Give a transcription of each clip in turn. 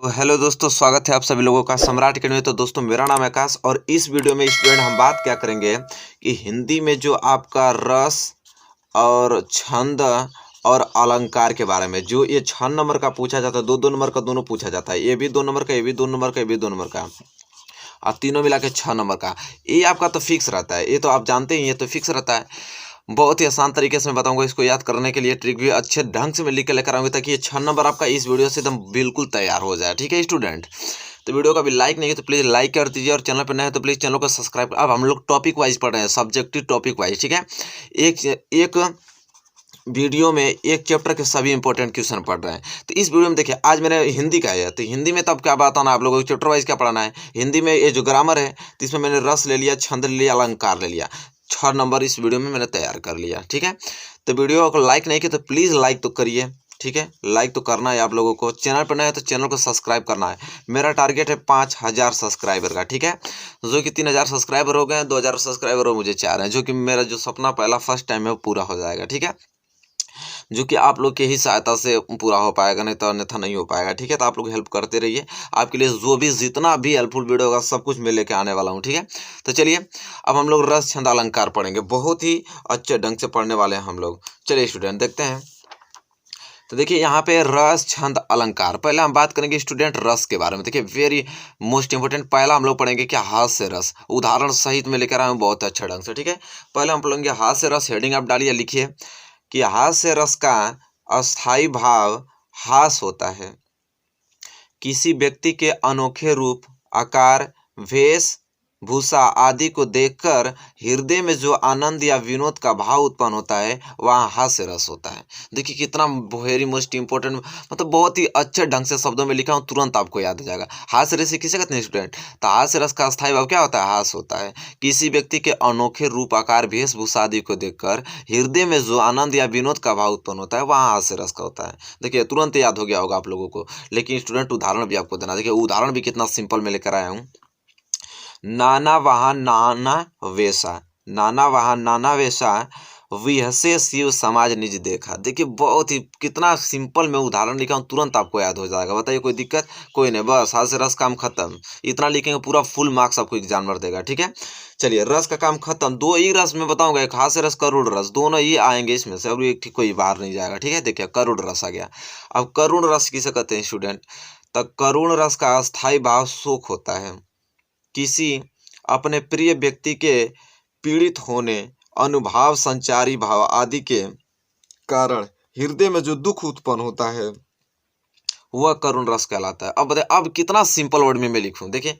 Hello दोस्तों, स्वागत है आप सभी लोगों का सम्राट अकेडमी में। तो दोस्तों, मेरा नाम है आकाश और इस वीडियो में स्टूडेंट हम बात क्या करेंगे कि हिंदी में जो आपका रस और छंद और अलंकार के बारे में। जो ये 6 नंबर का पूछा जाता है, दो नंबर का दोनों पूछा जाता है। ये भी 2 नंबर का, ये भी 2 नंबर का, ये भी 2 नंबर का, और तीनों मिला के 6 नंबर का। ये आपका तो फिक्स रहता है, ये तो आप जानते ही, ये तो फिक्स रहता है। बहुत ही आसान तरीके से मैं बताऊंगा। इसको याद करने के लिए ट्रिक भी अच्छे ढंग से मैं लिख के लेकर आऊंगा, ताकि ये 6 नंबर आपका इस वीडियो से एकदम बिल्कुल तैयार हो जाए। ठीक है स्टूडेंट, तो वीडियो का भी लाइक नहीं है तो प्लीज़ लाइक कर दीजिए, और चैनल पर नए हैं तो प्लीज़ चैनल को सब्सक्राइब। अब हम लोग टॉपिक वाइज पढ़ रहे हैं, सब्जेक्टिव टॉपिक वाइज। ठीक है, एक एक वीडियो में एक चैप्टर के सभी इंपॉर्टेंट क्वेश्चन पढ़ रहे हैं। तो इस वीडियो में देखिए, आज मैंने हिंदी का है, तो हिंदी में तब क्या बताना आप लोगों को, चैप्टर वाइज क्या पढ़ाना है। हिंदी में ये जो ग्रामर है, तो इसमें मैंने रस ले लिया, छंद ले लिया, अलंकार ले लिया। 6 नंबर इस वीडियो में मैंने तैयार कर लिया। ठीक है, तो वीडियो को लाइक नहीं किया तो प्लीज़ लाइक तो करिए। ठीक है, लाइक तो करना है आप लोगों को। चैनल पर नए है तो चैनल को सब्सक्राइब करना है। मेरा टारगेट है 5000 सब्सक्राइबर का। ठीक है, जो कि 3000 सब्सक्राइबर हो गए, 2000 सब्सक्राइबर हो मुझे 4 हैं, जो कि मेरा जो सपना पहला फर्स्ट टाइम है वो पूरा हो जाएगा। ठीक है, जो कि आप लोग के ही सहायता से पूरा हो पाएगा, नहीं तो अन्यथा नहीं हो पाएगा। ठीक है, तो आप लोग हेल्प करते रहिए। आपके लिए जो भी जितना भी हेल्पफुल वीडियो होगा सब कुछ मैं लेके आने वाला हूँ। ठीक है, तो चलिए अब हम लोग रस छंद अलंकार पढ़ेंगे। बहुत ही अच्छे ढंग से पढ़ने वाले हैं हम लोग। चलिए स्टूडेंट देखते हैं। तो देखिए यहाँ पे रस छंद अलंकार। पहले हम बात करेंगे स्टूडेंट रस के बारे में। देखिए वेरी मोस्ट इंपोर्टेंट, पहला हम लोग पढ़ेंगे क्या, हास्य रस। उदाहरण सहित में लेकर आए हूँ बहुत अच्छे ढंग से। ठीक है, पहले हम पढ़ेंगे हास्य रस। हेडिंग आप डालिए, लिखिए कि हास्य रस का अस्थाई भाव हास होता है। किसी व्यक्ति के अनोखे रूप, आकार, वेश भूषा आदि को देखकर हृदय में जो आनंद या विनोद का भाव उत्पन्न होता है, वहाँ हास्य रस होता है। देखिए कितना वेरी मोस्ट इंपॉर्टेंट, मतलब बहुत ही अच्छे ढंग से शब्दों में लिखा हूँ, तुरंत आपको याद हो जाएगा। हास्य रस किसे कहते हैं स्टूडेंट, तो हास्य रस का अस्थाई भाव क्या होता है, हास होता है। किसी व्यक्ति के अनोखे रूप, आकार, वेशभूषा आदि को देखकर हृदय में जो आनंद या विनोद का भाव उत्पन्न होता है, वहाँ हास्य रस का होता है। देखिए तुरंत याद हो गया होगा आप लोगों को, लेकिन स्टूडेंट उदाहरण भी आपको देना। देखिए उदाहरण भी कितना सिंपल में लेकर आया हूँ। नाना वहाँ नाना वैसा, नाना वहाँ नाना वैसा, विहसे शिव समाज निज देखा। देखिए बहुत ही कितना सिंपल में उदाहरण लिखा हूँ, तुरंत आपको याद हो जाएगा। बताइए कोई दिक्कत, कोई नहीं, बस हास्य रस काम खत्म। इतना लिखेंगे पूरा फुल मार्क्स आपको एग्जामिनर देगा। ठीक है, चलिए रस का काम खत्म। 2 ही रस में बताऊंगा, एक हास्य रस, करुण रस, दोनों ही आएंगे इसमें से, और एक कोई बाहर नहीं जाएगा। ठीक है, देखिए करुण रस आ गया। अब करुण रस किसे कहते हैं स्टूडेंट, तो करुण रस का अस्थाई भाव शोक होता है। किसी अपने प्रिय व्यक्ति के पीड़ित होने, अनुभाव, संचारी भाव आदि के कारण हृदय में जो दुख उत्पन्न होता है, वह करुण रस कहलाता है। अब बताइए, अब कितना सिंपल वर्ड में मैं लिखूं। देखिए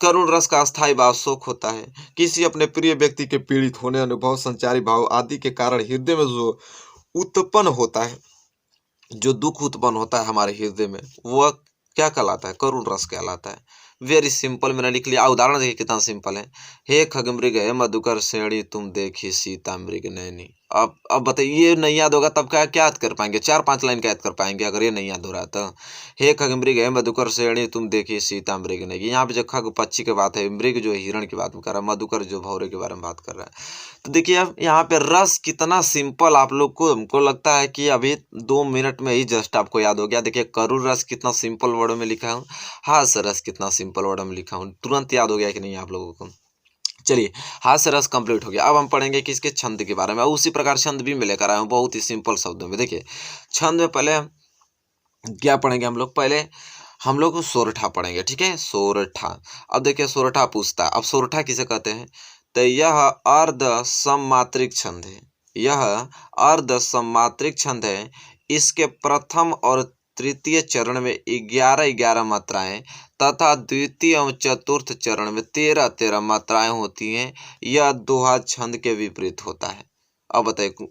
करुण रस का अस्थाई भाव शोक होता है। किसी अपने प्रिय व्यक्ति के पीड़ित होने, अनुभव, संचारी भाव आदि के कारण हृदय में जो उत्पन्न होता है, जो दुख उत्पन्न होता है हमारे हृदय में, वह क्या कहलाता है, करुण रस कहलाता है। वेरी सिंपल मैंने लिख लिया। उदाहरण देखिए कितना सिंपल है। हे खगमृग है मधुकर श्रेणी, तुम देखी सीता मृग नैनी। अब बताइए, ये नहीं याद होगा तब क्या क्या याद कर पाएंगे, 4-5 लाइन का याद कर पाएंगे अगर ये नहीं याद हो रहा तो। हे खगमृग है मधुकर श्रेणी, तुम देखी सीता मृग नैनी। यहाँ पे जो खग पक्षी की बात है, मृग जो हिरण की बात कर रहा है, मधुकर जो भौरे के बारे में बात कर रहा है। तो देखिए अब यहाँ पे रस कितना सिंपल आप लोग को, हमको लगता है कि अभी 2 मिनट में ही जस्ट आपको याद हो गया। देखिए करुण रस कितना सिंपल वर्ड में लिखा हूँ, हास्य रस कितना सिंपल वर्ड में लिखा हूँ। तुरंत याद हो गया कि नहीं आप लोगों को। चलिए हास्य रस कंप्लीट हो गया। अब हम पढ़ेंगे किसके, छंद के बारे में। उसी प्रकार छंद भी मैं लेकर आया हूँ बहुत ही सिंपल शब्दों में। देखिए छंद में पहले क्या पढ़ेंगे हम लोग, पहले हम लोग सोरठा पढ़ेंगे। ठीक है, सोरठा। अब देखिए सोरठा पूछता है, अब सोरठा किसे कहते हैं, तो यह अर्ध सममात्रिक छंद है। यह अर्ध सममात्रिक छंद है। इसके प्रथम और तृतीय चरण में 11-11 मात्राएं तथा द्वितीय एवं चतुर्थ चरण में 13-13 मात्राएं होती हैं। यह दोहा छंद के विपरीत होता है। अब बताइए,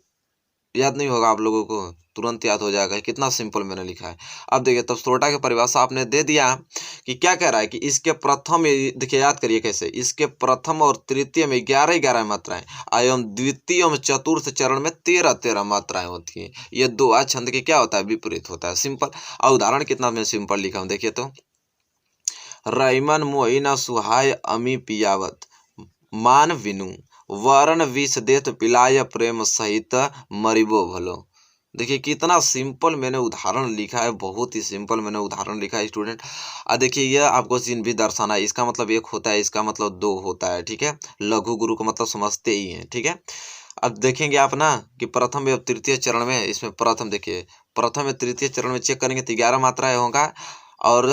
याद नहीं होगा आप लोगों को, तुरंत याद हो जाएगा, कितना सिंपल मैंने लिखा है। अब देखिए तब सोरठा की परिभाषा आपने दे दिया कि क्या कह रहा है कि इसके प्रथम, देखिए याद करिए कैसे, इसके प्रथम और तृतीय में 11-11 मात्राएं एवं द्वितीय एवं चतुर्थ चरण में 13-13 मात्राएं होती हैं। ये दोहा छंद के क्या होता है, विपरीत होता है। सिंपल। और उदाहरण कितना मैं सिंपल लिखा हूँ, देखिए तो रईमन मोहिना सुहाय अमी पियावत, मान विनु वरण विष देत पिलाय, प्रेम सहित मरिबो भलो। देखिए कितना सिंपल मैंने उदाहरण लिखा है, बहुत ही सिंपल मैंने उदाहरण लिखा है स्टूडेंट। देखिए यह आपको चिन्ह भी दर्शाना है, इसका मतलब एक होता है, इसका मतलब दो होता है, ठीक है। लघु गुरु का मतलब समझते ही हैं, ठीक है। अब देखेंगे आप ना कि प्रथम एवं तृतीय चरण में, इसमें प्रथम देखिए, प्रथम या तृतीय चरण में चेक करेंगे तो 11 मात्राएं होगा, और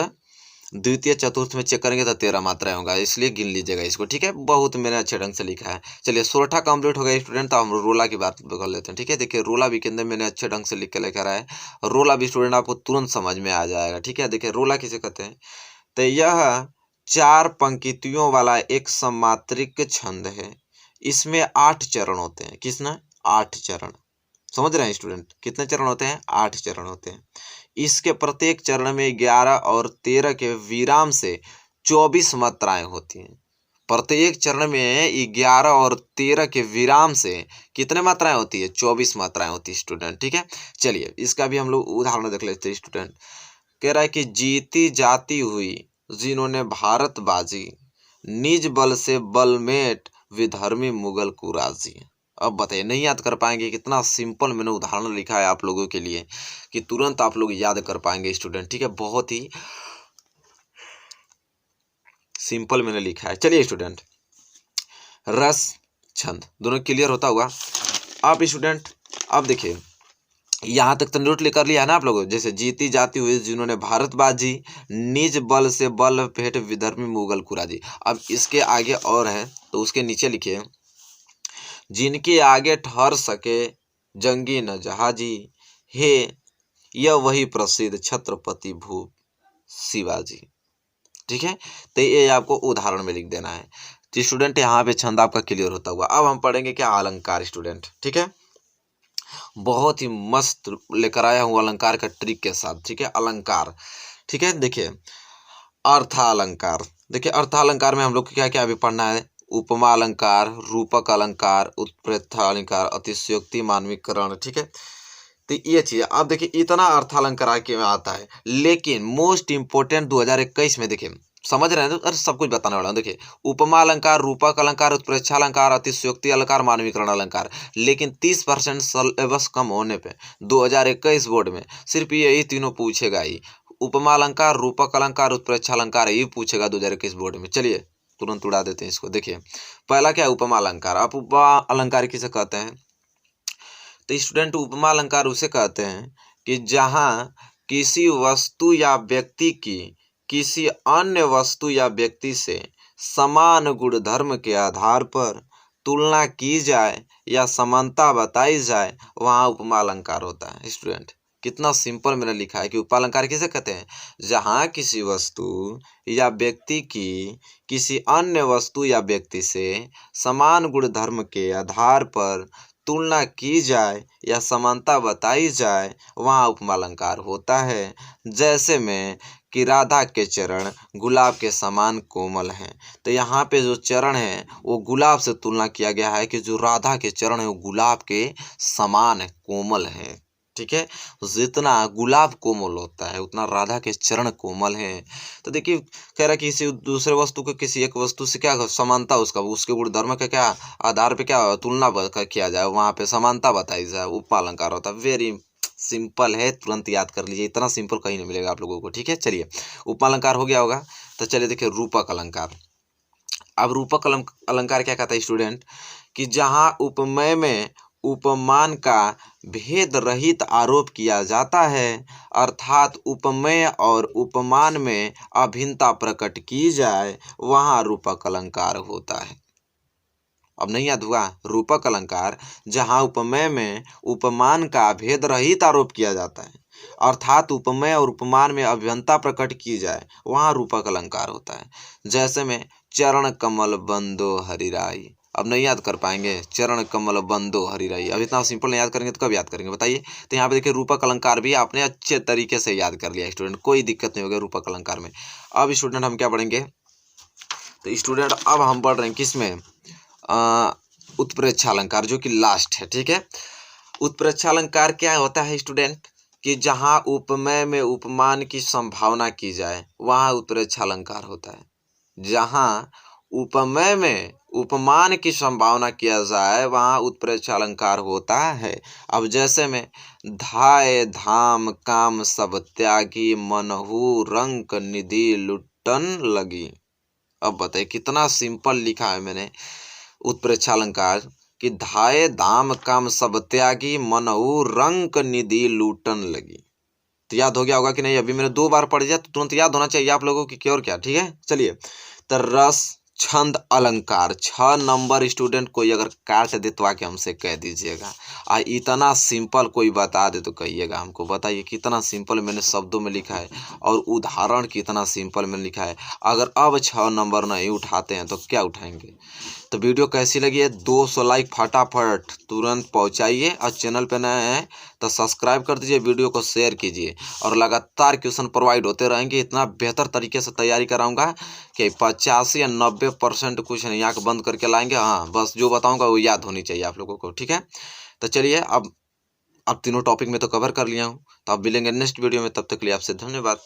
द्वितीय चतुर्थ में चेक करेंगे तो 13 मात्राएं होगा, इसलिए गिन लीजिएगा इसको, ठीक है। बहुत मैंने अच्छे ढंग से लिखा है। चलिए 16 कंप्लीट हो गया स्टूडेंट, तो हम रोला की बात कर लेते हैं, ठीक है। देखिए रोला भी के अंदर मैंने अच्छे ढंग से लिख के लेकर आया है। रोला भी स्टूडेंट आपको तुरंत समझ में आ जाएगा, ठीक है। देखिए रोला किसे कहते हैं, तो यह 4 पंक्तियों वाला एक सम्मात्रिक छंद है। इसमें 8 चरण होते हैं। किसना? 8 चरण। समझ रहे हैं स्टूडेंट, कितने चरण होते हैं? 8 चरण होते हैं। इसके प्रत्येक चरण में 11 और 13 के विराम से 24 मात्राएं होती हैं। प्रत्येक चरण में 11 और 13 के विराम से कितने मात्राएं होती है? 24 मात्राएं होती है स्टूडेंट, ठीक है। चलिए इसका भी हम लोग उदाहरण देख लेते हैं स्टूडेंट। कह रहा है कि जीती जाती हुई जिन्होंने भारत बाजी, निज बल से बलमेट विधर्मी मुगल कुराजी। अब बताइए, नहीं याद कर पाएंगे? कितना सिंपल मैंने उदाहरण लिखा है आप लोगों के लिए कि तुरंत आप लोग याद कर पाएंगे स्टूडेंट, ठीक है। बहुत ही सिंपल मैंने लिखा है। चलिए स्टूडेंट, रस छंद दोनों क्लियर होता हुआ। आप स्टूडेंट अब देखिए, यहाँ तक तो नोट लेकर लिया है ना आप लोगों, जैसे जीती जाती हुई जिन्होंने भारत बाजी, निज बल से बल भेंट विधर्मी मुगल कुराजी। अब इसके आगे और है तो उसके नीचे लिखिए, जिनके आगे ठहर सके जंगी न जहाजी, हे यह वही प्रसिद्ध छत्रपति भूप शिवाजी, ठीक है। तो ये आपको उदाहरण में लिख देना है। तो स्टूडेंट यहाँ पे छंद आपका क्लियर होता हुआ, अब हम पढ़ेंगे क्या? अलंकार स्टूडेंट, ठीक है। बहुत ही मस्त लेकर आया हूँ अलंकार का ट्रिक के साथ, ठीक है। अलंकार, ठीक है। देखिए अर्थालंकार, देखिए अर्थालंकार में हम लोग को क्या क्या अभी पढ़ना है? उपमा अलंकार, रूपक अलंकार, उत्प्रेक्षा अलंकार, अतिशयोक्ति, मानवीकरण, ठीक है। तो ये चीज आप देखिए, इतना अर्थालंकार के में आता है, लेकिन मोस्ट इंपोर्टेंट 2021 में देखिए, समझ रहे हैं? अरे सब कुछ बताने वाला हूँ। देखिए उपमा अलंकार, रूपक अलंकार, उत्प्रेक्षा अलंकार, अतिशयोक्ति अलंकार, मानवीकरण अलंकार, लेकिन 30% सिलेबस कम होने पे 2021 बोर्ड में सिर्फ यही तीनों पूछेगा ही। उपमा अलंकार, रूपक अलंकार, उत्प्रेक्षा अलंकार, ये पूछेगा 2021 बोर्ड में। चलिए तुरंत उड़ा देते हैं इसको। देखिए पहला क्या है? उपमा अलंकार। आप उपमा अलंकार किसे कहते हैं? तो स्टूडेंट उपमा अलंकार उसे कहते हैं कि जहाँ किसी वस्तु या व्यक्ति की किसी अन्य वस्तु या व्यक्ति से समान गुणधर्म के आधार पर तुलना की जाए या समानता बताई जाए, वहाँ उपमा अलंकार होता है स्टूडेंट। कितना सिंपल मैंने लिखा है कि उपमा अलंकार किसे कहते हैं? जहाँ किसी वस्तु या व्यक्ति की किसी अन्य वस्तु या व्यक्ति से समान गुणधर्म के आधार पर तुलना की जाए या समानता बताई जाए, वहाँ उपमा अलंकार होता है। जैसे में कि राधा के चरण गुलाब के समान कोमल हैं, तो यहाँ पे जो चरण है वो गुलाब से तुलना किया गया है कि जो राधा के चरण है वो गुलाब के समान कोमल हैं, ठीक है। जितना गुलाब कोमल होता है उतना राधा के चरण कोमल हैं। तो देखिए कह रहा है कि किसी दूसरे वस्तु को किसी एक वस्तु से क्या समानता, उसका उसके गुणधर्म का क्या आधार पे क्या तुलना किया जाए, वहाँ पे समानता बताई जाए, उपमा अलंकार होता है। वेरी सिंपल है, तुरंत याद कर लीजिए, इतना सिंपल कहीं नहीं मिलेगा आप लोगों को, ठीक है। चलिए उपमा अलंकार हो गया होगा, तो चलिए देखिए रूपक अलंकार। अब रूपक अलंकार क्या कहता है स्टूडेंट? कि जहाँ उपमेय में उपमान का भेद रहित आरोप किया जाता है, अर्थात उपमेय और उपमान में अभिन्नता प्रकट की जाए, वहाँ रूपक अलंकार होता है। अब नहीं याद हुआ? रूपक अलंकार जहाँ उपमेय में उपमान का भेद रहित आरोप किया जाता है, अर्थात उपमेय और उपमान में अभिन्नता प्रकट की जाए, वहाँ रूपक अलंकार होता है। जैसे में चरण कमल बंदो हरिराई। अब नहीं याद कर पाएंगे? चरण कमल बंदो हरिराई, अब इतना सिंपल नहीं याद करेंगे तो कब याद करेंगे बताइए? तो यहाँ पे देखिए रूपक अलंकार भी आपने अच्छे तरीके से याद कर लिया स्टूडेंट, कोई दिक्कत नहीं होगी रूपक अलंकार में। अब स्टूडेंट हम क्या पढ़ेंगे? तो स्टूडेंट अब हम पढ़ रहे हैं किसमें? उत्प्रेक्षा अलंकार, जो कि लास्ट है, ठीक है। उत्प्रेक्षा अलंकार क्या होता है स्टूडेंट? कि जहाँ उपमेय में उपमान की संभावना की जाए, वहाँ उत्प्रेक्षा अलंकार होता है। जहाँ उपमेय में उपमान की संभावना किया जाए वहाँ उत्प्रेक्षा अलंकार होता है। अब जैसे में धाय धाम काम सब त्यागी मनहु रंक निधि लुटन लगी। अब बताइए कितना सिंपल लिखा है मैंने उत्प्रेक्षा अलंकार कि धाय धाम काम सब त्यागी मनहु रंक निधि लूटन लगी। तो याद हो गया होगा कि नहीं? अभी मैंने 2 बार पढ़ दिया तो तुरंत याद होना चाहिए आप लोगों की, क्या और क्या। ठीक है, चलिए। तो रस छंद अलंकार 6 नंबर स्टूडेंट कोई अगर काट दे तो आके हमसे कह दीजिएगा। इतना सिंपल कोई बता दे तो कहिएगा हमको। बताइए कितना सिंपल मैंने शब्दों में लिखा है और उदाहरण कितना सिंपल मैंने लिखा है। अगर अब 6 नंबर नहीं उठाते हैं तो क्या उठाएंगे? तो वीडियो कैसी लगी है? 200 लाइक फटाफट तुरंत पहुंचाइए और चैनल पे नए हैं तो सब्सक्राइब कर दीजिए, वीडियो को शेयर कीजिए और लगातार क्वेश्चन प्रोवाइड होते रहेंगे। इतना बेहतर तरीके से तैयारी कराऊंगा कि 85 या 90% कुछ नहीं आँख बंद करके लाएंगे। हाँ, बस जो बताऊंगा वो याद होनी चाहिए आप लोगों को। ठीक है, तो चलिए अब तीनों टॉपिक में तो कवर कर लिया हूँ। तो अब मिलेंगे नेक्स्ट वीडियो में, तब तक के लिए आपसे धन्यवाद।